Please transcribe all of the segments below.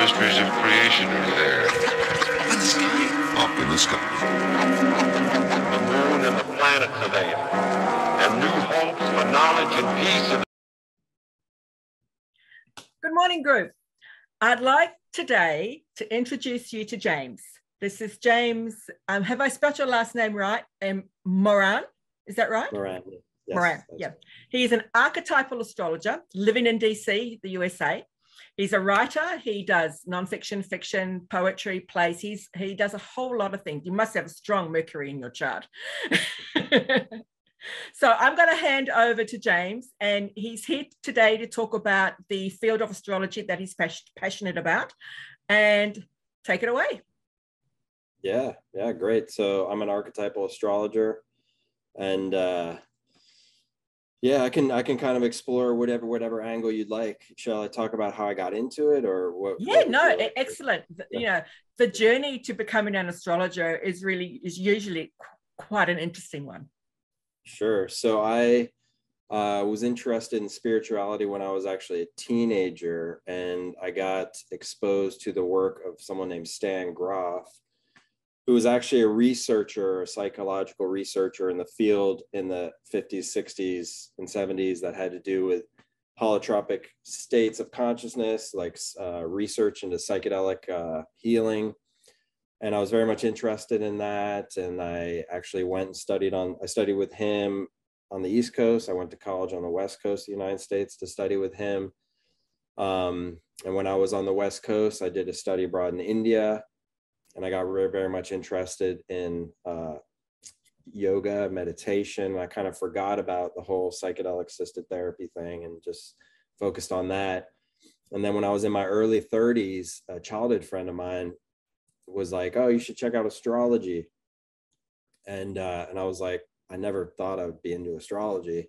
mysteries of creation are there. Up in the sky. Up in the sky. The moon and the planets are there. And new hopes for knowledge and peace. Good morning, group. I'd like today to introduce you to James. This is James. Have I spelled your last name right? Moran, is that right? Moran. Yes, Moran, yeah. He is an archetypal astrologer living in DC, the USA. He's a writer. He does nonfiction, fiction, poetry, plays. He does a whole lot of things. You must have a strong Mercury in your chart. So I'm going to hand over to James, and he's here today to talk about the field of astrology that he's passionate about, and take it away. Yeah, great. So I'm an archetypal astrologer, and I can kind of explore whatever angle you'd like. Shall I talk about how I got into it, or what? Yeah, no, excellent. Yeah. You know, the journey to becoming an astrologer is usually quite an interesting one. Sure. So I was interested in spirituality when I was actually a teenager, and I got exposed to the work of someone named Stan Grof, who was actually a researcher, a psychological researcher in the field in the 50s, 60s, and 70s that had to do with holotropic states of consciousness, like research into psychedelic healing. And I was very much interested in that. And I actually went and I studied with him on the East Coast. I went to college on the West Coast of the United States to study with him. And when I was on the West Coast, I did a study abroad in India. And I got very, very much interested in yoga, meditation. I kind of forgot about the whole psychedelic assisted therapy thing and just focused on that. And then when I was in my early 30s, a childhood friend of mine was like, "Oh, you should check out astrology." And I was like, I never thought I would be into astrology,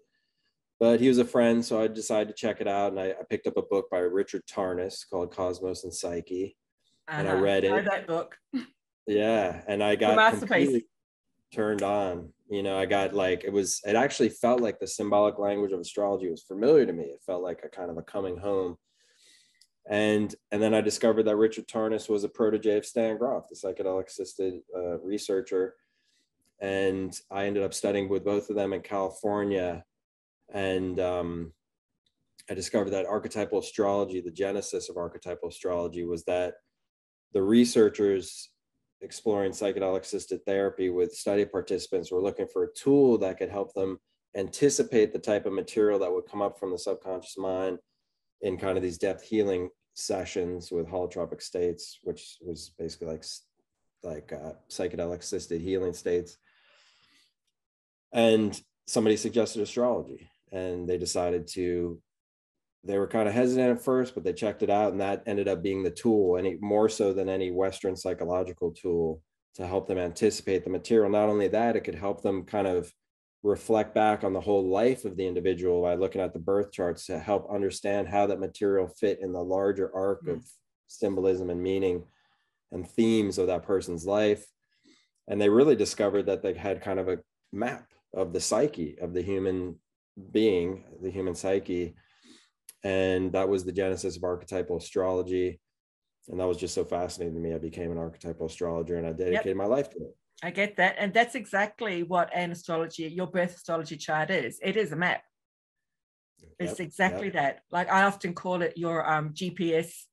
but he was a friend, so I decided to check it out. And I picked up a book by Richard Tarnas called Cosmos and Psyche. And I read it. I read that book. Yeah. And I got completely turned on. You know, I got like, it actually felt like the symbolic language of astrology was familiar to me. It felt like a kind of a coming home. And then I discovered that Richard Tarnas was a protege of Stan Grof, the psychedelic assisted researcher. And I ended up studying with both of them in California. And I discovered that archetypal astrology, the genesis of archetypal astrology, was that the researchers exploring psychedelic assisted therapy with study participants were looking for a tool that could help them anticipate the type of material that would come up from the subconscious mind in kind of these depth healing sessions with holotropic states, which was basically like psychedelic assisted healing states. And somebody suggested astrology, and they were kind of hesitant at first, but they checked it out, and that ended up being the tool, and more so than any Western psychological tool, to help them anticipate the material. Not only that, it could help them kind of reflect back on the whole life of the individual by looking at the birth charts to help understand how that material fit in the larger arc of symbolism and meaning and themes of that person's life. And they really discovered that they had kind of a map of the psyche of the human being, the human psyche. And that was the genesis of archetypal astrology. And that was just so fascinating to me. I became an archetypal astrologer, and I dedicated my life to it. I get that. And that's exactly what your birth astrology chart is. It is a map. It's exactly that. Like, I often call it your GPS,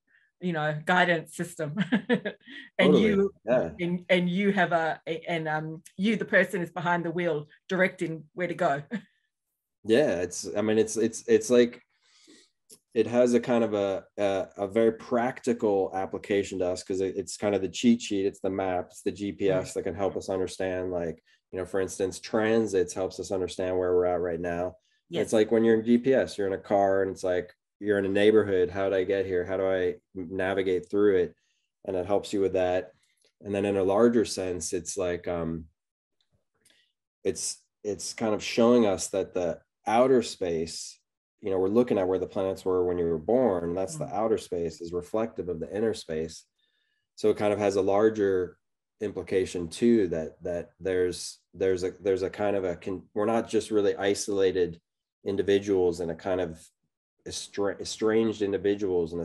guidance system. And totally. you have you, the person, is behind the wheel directing where to go. Yeah, it's like, it has a kind of a very practical application to us, because it's kind of the cheat sheet. It's the map, it's the GPS that can help us understand, like, for instance, transits helps us understand where we're at right now. Yes. It's like when you're in GPS, you're in a car, and it's like, you're in a neighborhood. How did I get here? How do I navigate through it? And it helps you with that. And then in a larger sense, it's like, it's kind of showing us that the outer space, we're looking at where the planets were when you were born, and that's the outer space is reflective of the inner space. So it kind of has a larger implication too, that there's a kind of we're not just really isolated individuals in a kind of estranged individuals in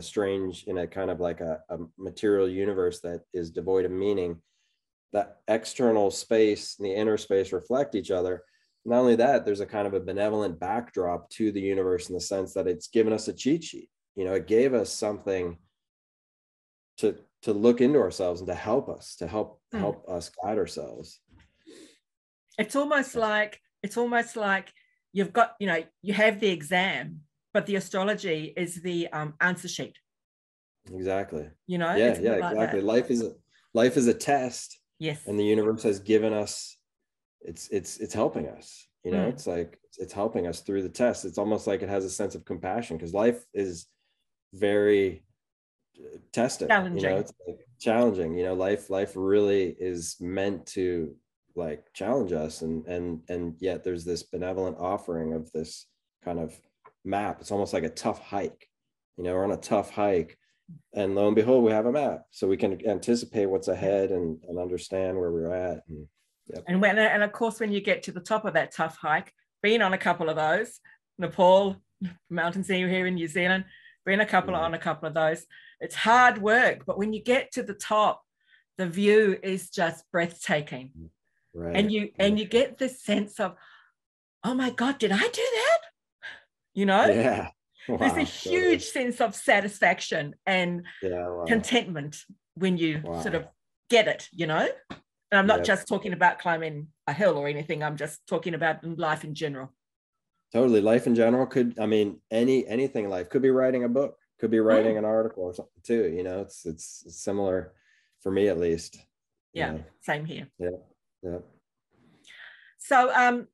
a kind of like a material universe that is devoid of meaning, that external space and the inner space reflect each other. Not only that, there's a kind of a benevolent backdrop to the universe in the sense that it's given us a cheat sheet. You know, it gave us something to look into ourselves and to help us, help us guide ourselves. It's almost like you've got, you know, you have the exam, but the astrology is the answer sheet. Exactly. You know? Yeah, it's yeah, like exactly. that. Life is a test. Yes. And the universe has given us, it's helping us. You know, it's like it's helping us through the test. It's almost like it has a sense of compassion, because life is very testing. Challenging. You know, it's like challenging. You know, life really is meant to like challenge us, and yet there's this benevolent offering of this kind of map. It's almost like a tough hike. You know, we're on a tough hike, and lo and behold, we have a map, so we can anticipate what's ahead and understand where we're at. And yep. And of course, when you get to the top of that tough hike, been on a couple of those, Nepal, mountains here in New Zealand, been on a couple of those. It's hard work, but when you get to the top, the view is just breathtaking. Right. And you get this sense of, oh my God, did I do that? You know? Yeah. Wow, there's a huge sense of satisfaction and contentment when you sort of get it, you know? And I'm not just talking about climbing a hill or anything. I'm just talking about life in general. Totally. Life in general could, I mean, anything in life. Could be writing a book, could be writing an article or something too. You know, it's similar for me, at least. Yeah, same here. Yeah. So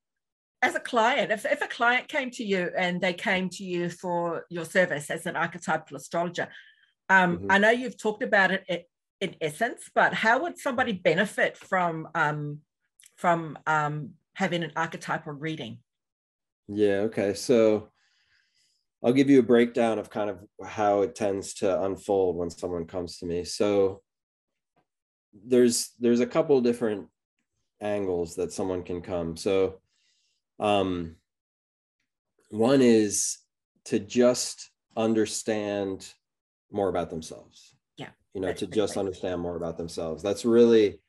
as a client, if a client came to you and they came to you for your service as an archetypal astrologer, I know you've talked about it in essence, but how would somebody benefit from having an archetypal reading? Yeah. Okay. So I'll give you a breakdown of kind of how it tends to unfold when someone comes to me. So there's a couple different angles that someone can come. So one is to just understand more about themselves. Yeah. You know, to just understand more about themselves. That's really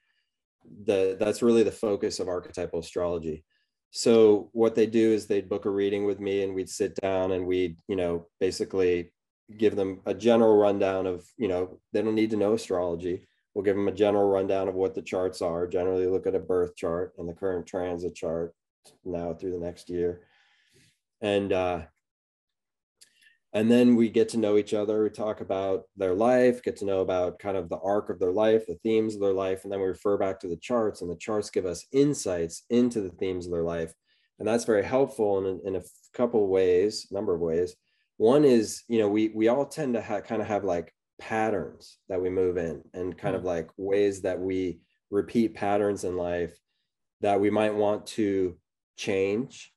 the focus of archetypal astrology. So what they do is they'd book a reading with me, and we'd sit down and we'd, you know, basically give them a general rundown of, you know, they don't need to know astrology. We'll give them a general rundown of what the charts are. Generally look at a birth chart and the current transit chart now through the next year. And then we get to know each other. We talk about their life, get to know about kind of the arc of their life, the themes of their life. And then we refer back to the charts, and the charts give us insights into the themes of their life. And that's very helpful in a couple of ways, number of ways. One is, you know, we all tend to kind of have like patterns that we move in, and kind of like ways that we repeat patterns in life that we might want to change,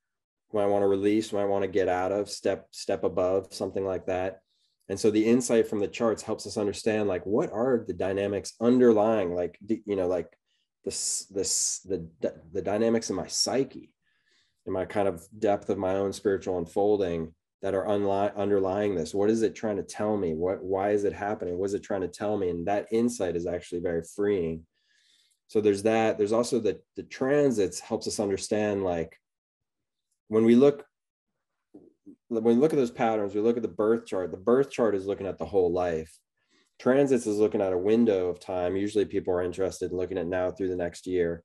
might want to release, might want to get out of, step above, something like that. And so the insight from the charts helps us understand, like, what are the dynamics underlying, like, you know, like the dynamics in my psyche, in my kind of depth of my own spiritual unfolding that are underlying this. What is it trying to tell me? Why is it happening? What is it trying to tell me? And that insight is actually very freeing. So there's that. There's also the transits helps us understand, like, when we look at those patterns, we look at the birth chart. The birth chart is looking at the whole life. Transits is looking at a window of time. Usually people are interested in looking at now through the next year.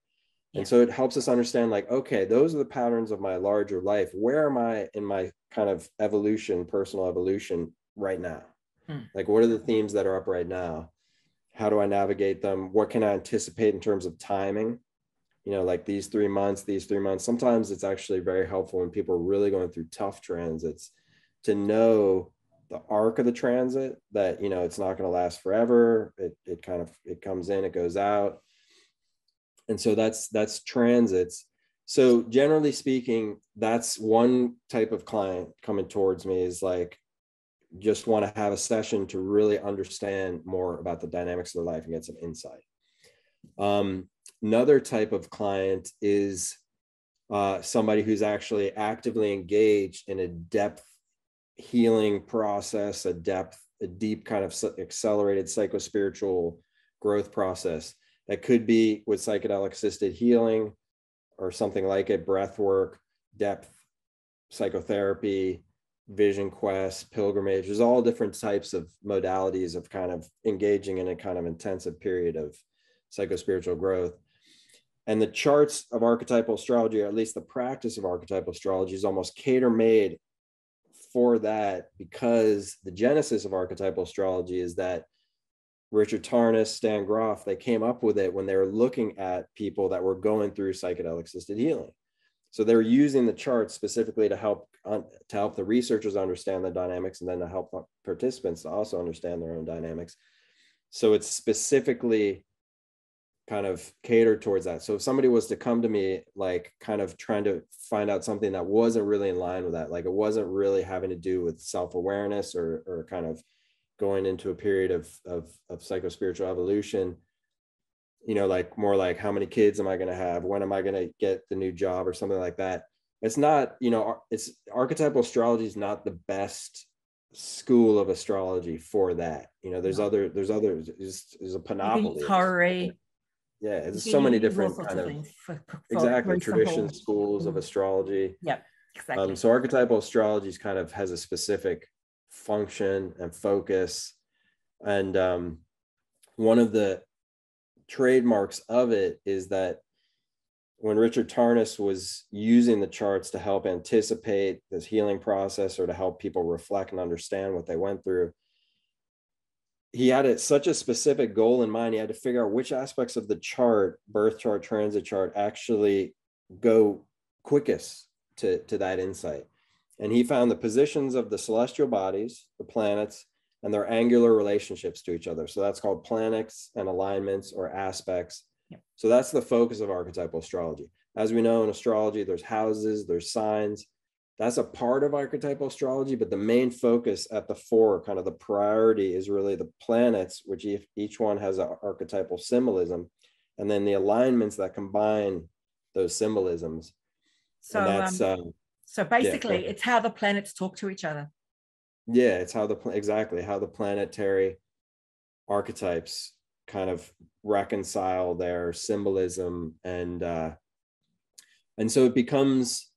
And so it helps us understand, like, okay, those are the patterns of my larger life. Where am I in my kind of evolution, personal evolution right now? Like, what are the themes that are up right now? How do I navigate them? What can I anticipate in terms of timing? You know, like these 3 months. Sometimes it's actually very helpful when people are really going through tough transits to know the arc of the transit, that, you know, it's not going to last forever. It comes in, it goes out. And so that's transits. So generally speaking, that's one type of client coming towards me, is like, just want to have a session to really understand more about the dynamics of their life and get some insight. Another type of client is somebody who's actually actively engaged in a depth healing process, a deep kind of accelerated psychospiritual growth process. That could be with psychedelic assisted healing or something like it, breath work, depth psychotherapy, vision quest, pilgrimage. There's all different types of modalities of kind of engaging in a kind of intensive period of psychospiritual growth. And the charts of archetypal astrology, or at least the practice of archetypal astrology, is almost cater-made for that, because the genesis of archetypal astrology is that Richard Tarnas, Stan Grof, they came up with it when they were looking at people that were going through psychedelic assisted healing. So they're using the charts specifically to help the researchers understand the dynamics, and then to help participants to also understand their own dynamics. So it's specifically kind of catered towards that. So if somebody was to come to me, like kind of trying to find out something that wasn't really in line with that, like it wasn't really having to do with self-awareness or kind of going into a period of psychospiritual evolution, you know, like more like how many kids am I going to have? When am I going to get the new job or something like that? It's not, you know, it's archetypal astrology is not the best school of astrology for that. You know, there's others, there's a panoply. Yeah, there's so many different kind of exactly tradition schools of astrology. Yeah, exactly. So archetypal astrology kind of has a specific function and focus, and one of the trademarks of it is that when Richard Tarnas was using the charts to help anticipate this healing process or to help people reflect and understand what they went through, he had such a specific goal in mind. He had to figure out which aspects of the chart, birth chart, transit chart, actually go quickest to that insight. And he found the positions of the celestial bodies, the planets, and their angular relationships to each other. So that's called planets and alignments or aspects. Yep. So that's the focus of archetypal astrology. As we know in astrology, there's houses, there's signs. That's a part of archetypal astrology, but the main focus at the fore, kind of the priority, is really the planets, which each one has an archetypal symbolism, and then the alignments that combine those symbolisms. So that's so basically, it's how the planets talk to each other. Yeah, it's how how the planetary archetypes kind of reconcile their symbolism, and so it becomes.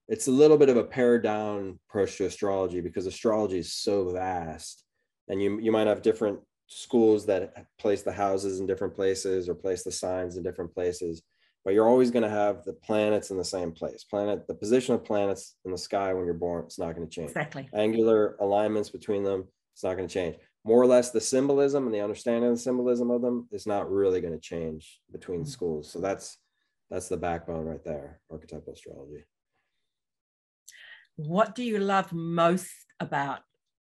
It's a little bit of a pared down approach to astrology, because astrology is so vast, and you might have different schools that place the houses in different places or place the signs in different places, but you're always going to have the planets in the same place. The position of planets in the sky when you're born, it's not going to change. Exactly. Angular alignments between them, it's not going to change. More or less, the symbolism and the understanding of the symbolism of them is not really going to change between schools. So that's the backbone right there, archetypal astrology. What do you love most about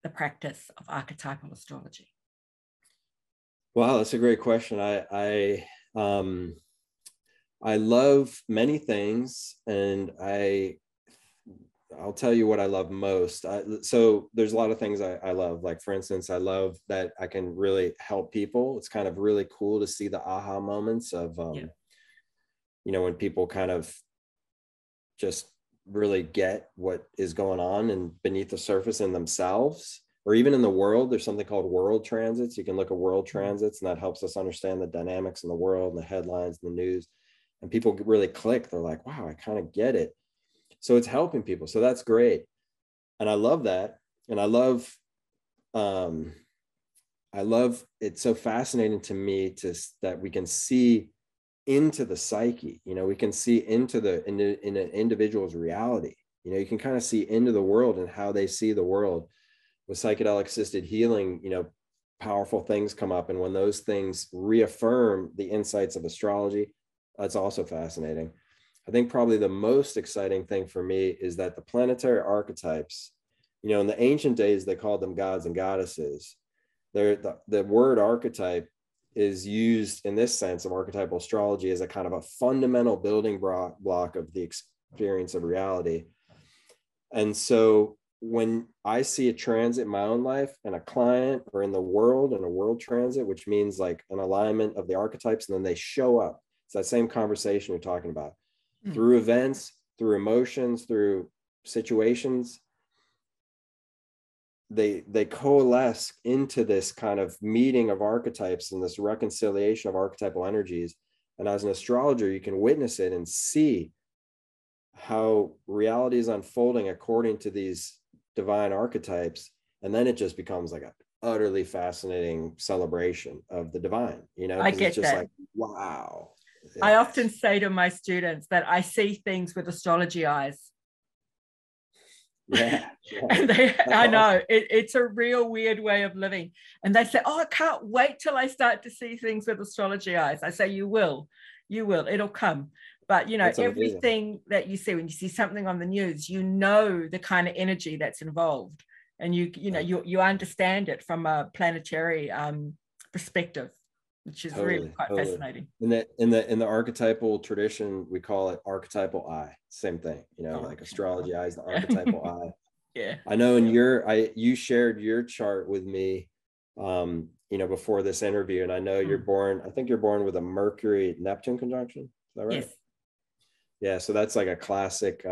the practice of archetypal astrology? Wow, that's a great question. I love many things, and I'll tell you what I love most. So there's a lot of things I love. Like, for instance, I love that I can really help people. It's kind of really cool to see the aha moments of, you know, when people kind of just really get what is going on and beneath the surface in themselves, or even in the world. There's something called world transits. You can look at world transits, and that helps us understand the dynamics in the world and the headlines and the news. And people really click. They're like, wow, I kind of get it. So it's helping people. So that's great. And I love that. And I love it's so fascinating to me that we can see into the psyche. You know, we can see into in an individual's reality. You know, you can kind of see into the world and how they see the world. With psychedelic assisted healing, you know, powerful things come up, and when those things reaffirm the insights of astrology, that's also fascinating. I think probably the most exciting thing for me is that the planetary archetypes, you know, in the ancient days they called them gods and goddesses. The word archetype is used in this sense of archetypal astrology as a kind of a fundamental building block of the experience of reality. And so when I see a transit in my own life and a client, or in the world, and a world transit, which means like an alignment of the archetypes, and then they show up, it's that same conversation you're talking about, through events, through emotions, through situations. they coalesce into this kind of meeting of archetypes and this reconciliation of archetypal energies. And as an astrologer, you can witness it and see how reality is unfolding according to these divine archetypes. And then it just becomes like an utterly fascinating celebration of the divine, you know, I because get it's just that. like, wow. I often say to my students that I see things with astrology eyes. Yeah. And I know it's a real weird way of living. And they say, oh, I can't wait till I start to see things with astrology eyes. I say, you will, it'll come. But, you know, everything that you see when you see something on the news, you know, the kind of energy that's involved. And you understand it from a planetary perspective, which is really quite fascinating. In the archetypal tradition, we call it archetypal eye. Same thing, you know, like astrology eye is the archetypal eye. Yeah. I know you shared your chart with me, you know, before this interview, and I know you're born. I think you're born with a Mercury Neptune conjunction. Is that right? Yes. Yeah. So that's like a classic.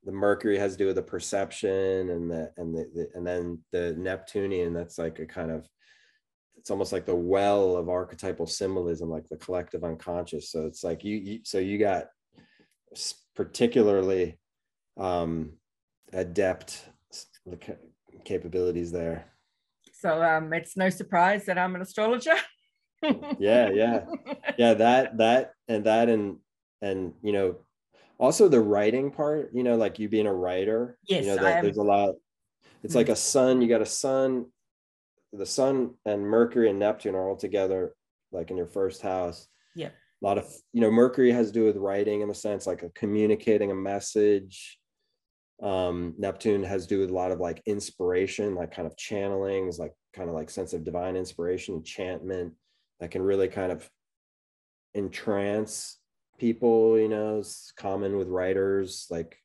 The Mercury has to do with the perception, and then the Neptunian. That's like a kind of, it's almost like the well of archetypal symbolism, like the collective unconscious. So it's like you got particularly adept capabilities there. So it's no surprise that I'm an astrologer. yeah and you know, also the writing part, you know, like you being a writer. Yes, you know, that there's a lot. It's like a sun. You got a sun. The sun and Mercury and Neptune are all together, like in your first house. Yeah. A lot of, you know, Mercury has to do with writing in a sense, like communicating a message. Neptune has to do with a lot of like inspiration, like kind of channelings, like kind of like sense of divine inspiration, enchantment that can really kind of entrance people, you know. It's common with writers, like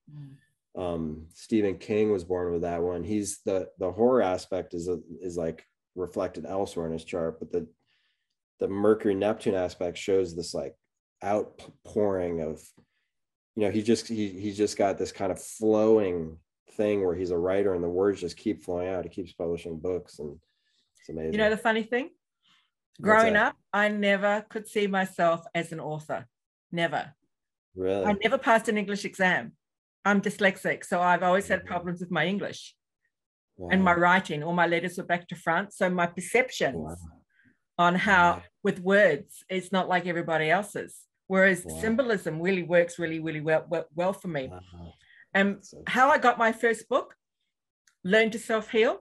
Stephen King was born with that one. He's the horror aspect is like reflected elsewhere in his chart, but the Mercury Neptune aspect shows this like outpouring of, you know, he's just got this kind of flowing thing where he's a writer and the words just keep flowing out. He keeps publishing books, and it's amazing. You know, the funny thing, growing up, I never could see myself as an author. Never. Really? I never passed an English exam. I'm dyslexic, so I've always had problems with my English. Wow. And my writing. All my letters were back to front. So my perceptions on how with words, it's not like everybody else's. Whereas symbolism really works really well for me. And how I got my first book, Learn to Self-Heal.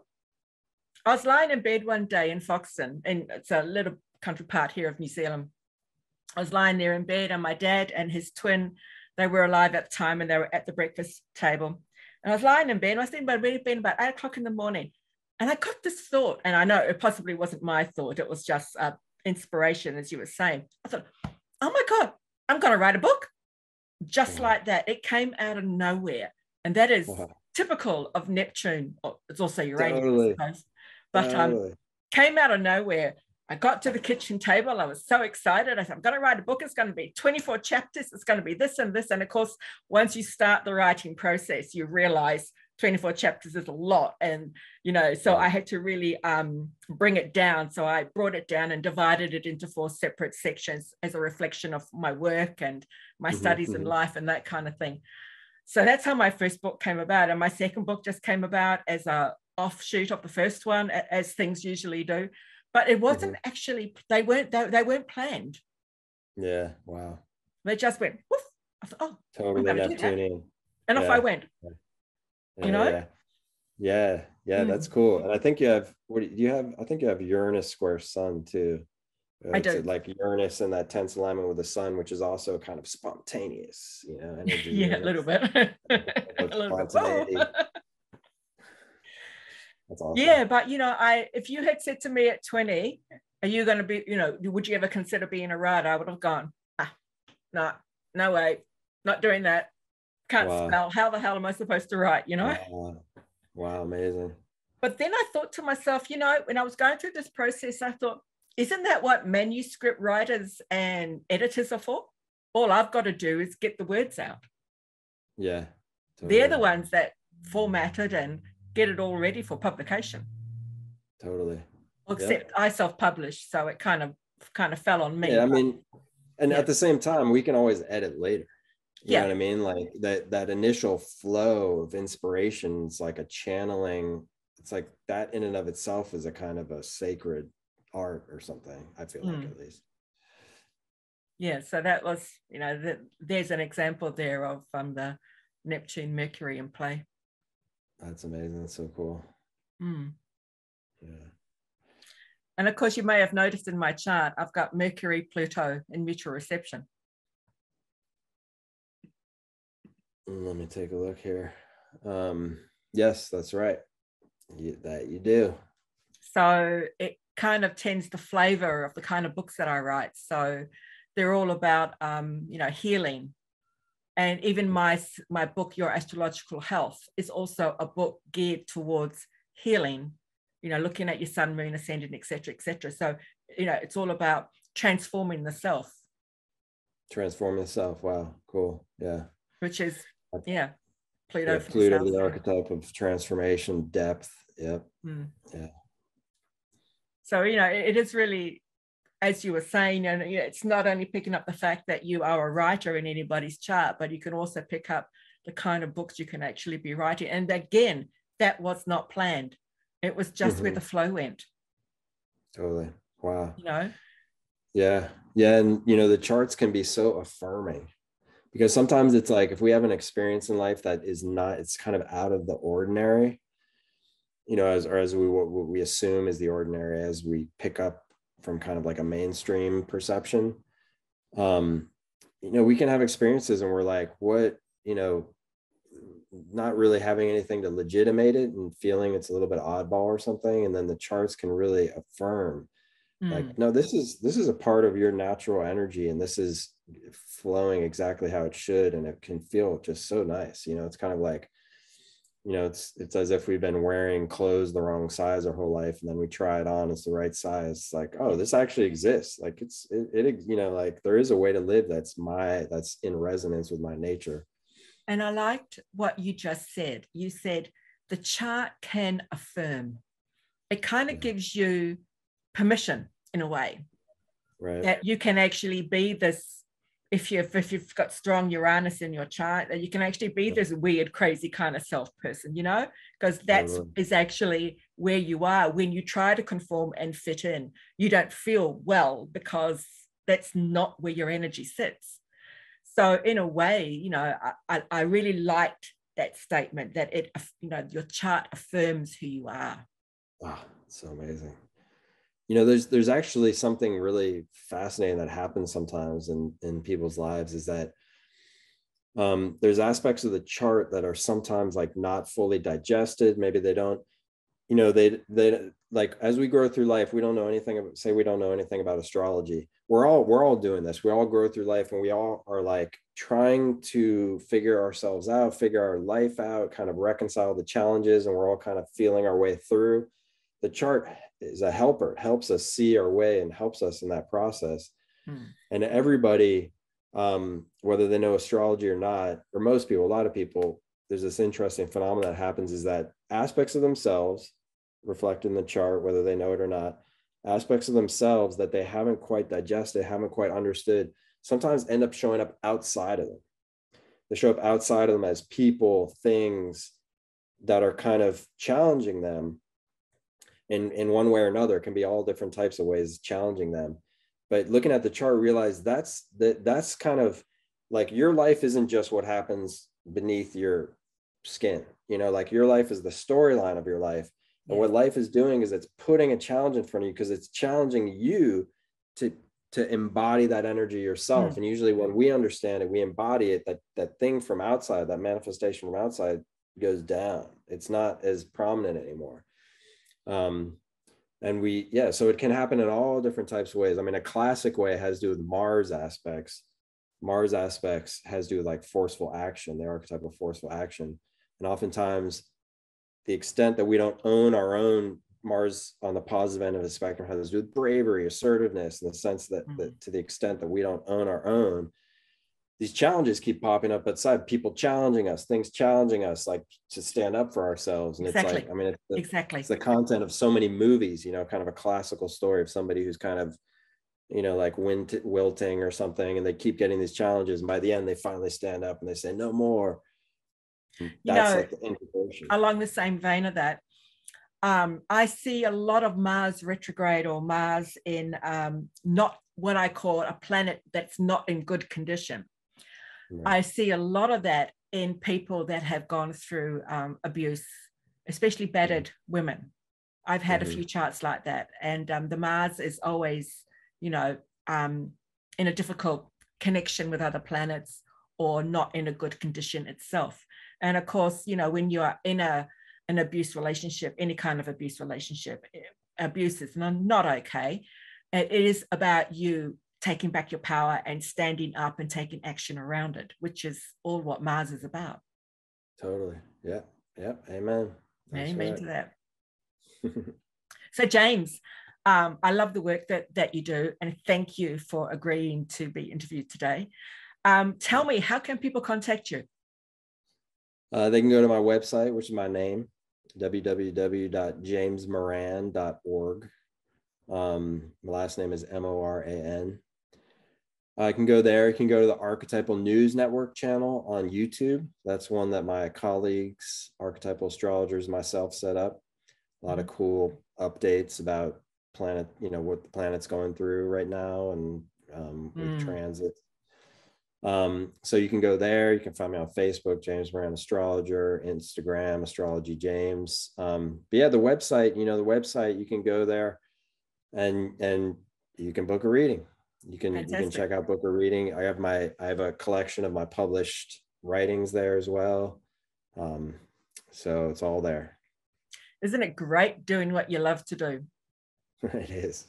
I was lying in bed one day in Foxton, and it's a little country part here of New Zealand. I was lying there in bed, and my dad and his twin, they were alive at the time, and they were at the breakfast table. And I was lying in bed, and I was thinking about it being about 8 o'clock in the morning. And I got this thought, and I know it possibly wasn't my thought. It was just inspiration, as you were saying. I thought, oh my God, I'm going to write a book. Just like that. It came out of nowhere. And that is typical of Neptune. It's also Uranus, I suppose. But came out of nowhere. I got to the kitchen table. I was so excited. I said, I'm going to write a book. It's going to be 24 chapters. It's going to be this and this. And of course, once you start the writing process, you realize 24 chapters is a lot. And, you know, so I had to really bring it down. So I brought it down and divided it into 4 separate sections as a reflection of my work and my studies in life and that kind of thing. So that's how my first book came about. And my second book just came about as a offshoot of the first one, as things usually do. But it wasn't actually, they weren't planned. Yeah, wow. They just went, woof. I thought, oh, totally Neptunian. And off I went. You know? Yeah, that's cool. And I think you have, I think you have Uranus square sun too. I do. Like Uranus in that tense alignment with the sun, which is also kind of spontaneous, you know, energy. Yeah, a little bit. Spontaneity. That's awesome. Yeah, but you know, if you had said to me at 20, are you going to be, you know, would you ever consider being a writer? I would have gone, no way, not doing that. Can't spell. How the hell am I supposed to write, you know? Wow, amazing. But then I thought to myself, you know, when I was going through this process, I thought, isn't that what manuscript writers and editors are for? All I've got to do is get the words out. Yeah. Totally. They're the ones that format it and get it all ready for publication. Totally. Except I self-published, so it kind of fell on me. Yeah, I mean, and at the same time, we can always edit later. You know what I mean? Like that initial flow of inspiration is like a channeling. It's like that in and of itself is a kind of a sacred art or something, I feel like, at least. Yeah, so that was, you know, there's an example there of the Neptune Mercury in play. That's amazing. That's so cool. Yeah. And of course, you may have noticed in my chart, I've got Mercury, Pluto in mutual reception. Let me take a look here. Yes, that's right. That you do. So it kind of tends the flavor of the kind of books that I write. So they're all about, you know, healing. And even my book, Your Astrological Health, is also a book geared towards healing, you know, looking at your sun, moon, ascendant, et cetera, et cetera. So, you know, it's all about transforming the self. Transforming the self. Wow. Cool. Yeah. Which is, Pluto. Yeah, Pluto, the archetype of transformation, depth. Yep. Yeah. So, you know, it is really, as you were saying, and it's not only picking up the fact that you are a writer in anybody's chart, but you can also pick up the kind of books you can actually be writing. And again, that was not planned. It was just where the flow went. Totally. Wow. You know? Yeah. Yeah. And, you know, the charts can be so affirming, because sometimes it's like, if we have an experience in life that is not, it's kind of out of the ordinary, you know, as what we assume is the ordinary, as we pick up from kind of like a mainstream perception, you know, we can have experiences and we're like, what, you know, not really having anything to legitimate it and feeling it's a little bit oddball or something. And then the charts can really affirm, like, no, this is a part of your natural energy, and this is flowing exactly how it should. And it can feel just so nice. You know, it's kind of like, you know, it's as if we've been wearing clothes the wrong size our whole life, and then we try it on, it's the right size. It's like, oh, this actually exists. Like it you know, like there is a way to live that's in resonance with my nature. And I liked what you just said. You said the chart can affirm. It kind of gives you permission in a way, right? That you can actually be this. If you've got strong Uranus in your chart, that you can actually be this weird, crazy kind of self person, you know, because that's is actually where you are. When you try to conform and fit in, you don't feel well because that's not where your energy sits. So in a way, you know, I really liked that statement, that it, you know, your chart affirms who you are. Wow, so amazing. You know, there's actually something really fascinating that happens sometimes in people's lives, is that there's aspects of the chart that are sometimes like not fully digested. Maybe they don't, you know, they like, as we grow through life, we don't know anything about, say we don't know anything about astrology. We're all doing this. We all grow through life, and we all are like trying to figure ourselves out, figure our life out, kind of reconcile the challenges, and we're all kind of feeling our way through. The chart is a helper. It helps us see our way and helps us in that process. And everybody, whether they know astrology or not, or most people, a lot of people, there's this interesting phenomenon that happens, is that aspects of themselves reflect in the chart, whether they know it or not, aspects of themselves that they haven't quite digested, haven't quite understood, sometimes end up showing up outside of them. They show up outside of them as people, things that are kind of challenging them in one way or another. It can be all different types of ways challenging them. But looking at the chart, realize that's kind of like, your life isn't just what happens beneath your skin. You know, like your life is the storyline of your life. And what life is doing is it's putting a challenge in front of you, because it's challenging you to embody that energy yourself. And usually when we understand it, we embody it, that thing from outside, that manifestation from outside goes down. It's not as prominent anymore. And so it can happen in all different types of ways. I mean, a classic way has to do with Mars aspects. Mars aspects has to do with like forceful action, the archetype of forceful action. And oftentimes the extent that we don't own our own Mars on the positive end of the spectrum has to do with bravery, assertiveness, in the sense that to the extent that we don't own our own, these challenges keep popping up outside, people challenging us, things challenging us, like to stand up for ourselves. And Exactly. it's like, I mean, Exactly. It's the content of so many movies, you know, kind of a classical story of somebody who's kind of, you know, like wilting or something, and they keep getting these challenges. And by the end, they finally stand up and they say, no more. That's like the integration. Along the same vein of that, I see a lot of Mars retrograde or Mars in not what I call a planet that's not in good condition. Right. I see a lot of that in people that have gone through abuse, especially battered women. I've had a few charts like that. And the Mars is always, you know, in a difficult connection with other planets or not in a good condition itself. And of course, you know, when you are in an abuse relationship, any kind of abuse relationship, abuse is not okay. It is about you taking back your power and standing up and taking action around it, which is all what Mars is about. Totally. Yeah. Yeah. Amen. That's amen right. To that. So James, I love the work that you do, and thank you for agreeing to be interviewed today. Tell me, how can people contact you? They can go to my website, which is my name, www.jamesmoran.org. My last name is Moran. I can go there. You can go to the Archetypal News Network channel on YouTube. That's one that my colleagues, Archetypal Astrologers, myself set up. A lot of cool updates about planet, you know, what the planet's going through right now and with transits. So you can go there. You can find me on Facebook, James Moran Astrologer, Instagram, Astrology James. But yeah, the website, you can go there and you can book a reading. You can check out book a reading. I have a collection of my published writings there as well. So it's all there. Isn't it great doing what you love to do? It is.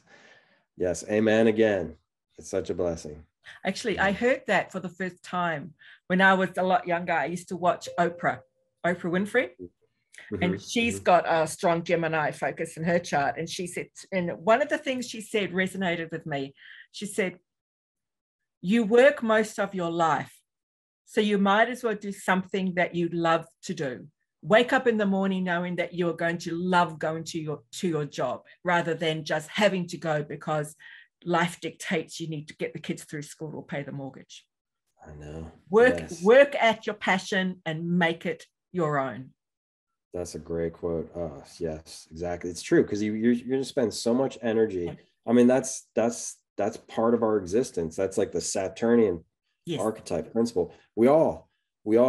Yes. Amen again. It's such a blessing. Actually, I heard that for the first time when I was a lot younger. I used to watch Oprah Winfrey, and she's got a strong Gemini focus in her chart. And she said, and one of the things she said resonated with me. She said, you work most of your life, so you might as well do something that you love to do. Wake up in the morning knowing that you're going to love going to your job rather than just having to go because life dictates you need to get the kids through school or pay the mortgage. I know. Work at your passion and make it your own. That's a great quote. Oh, yes, exactly. It's true, because you're going to spend so much energy. I mean, that's part of our existence. That's like the Saturnian archetype principle. We all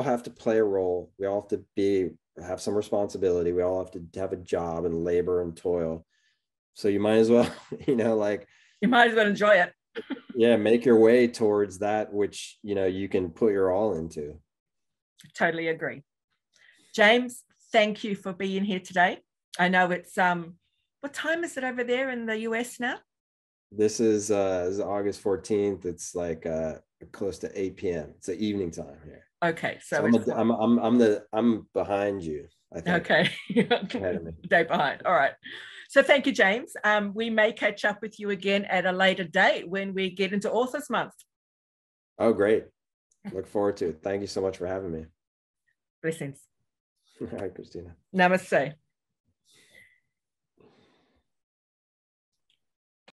have to play a role. We all have to have some responsibility. We all have to have a job and labor and toil. So you might as well, you might as well enjoy it. Yeah, make your way towards that which, you can put your all into. Totally agree. James, thank you for being here today. I know it's, what time is it over there in the US now? This is August 14th. It's like close to 8 p.m. It's the evening time here. Okay, so I'm behind you, I think. Okay. Ahead of me. Day behind. All right. So thank you, James. We may catch up with you again at a later date when we get into Authors Month. Oh, great. Look forward to it. Thank you so much for having me. Blessings. All right, Christina. Namaste.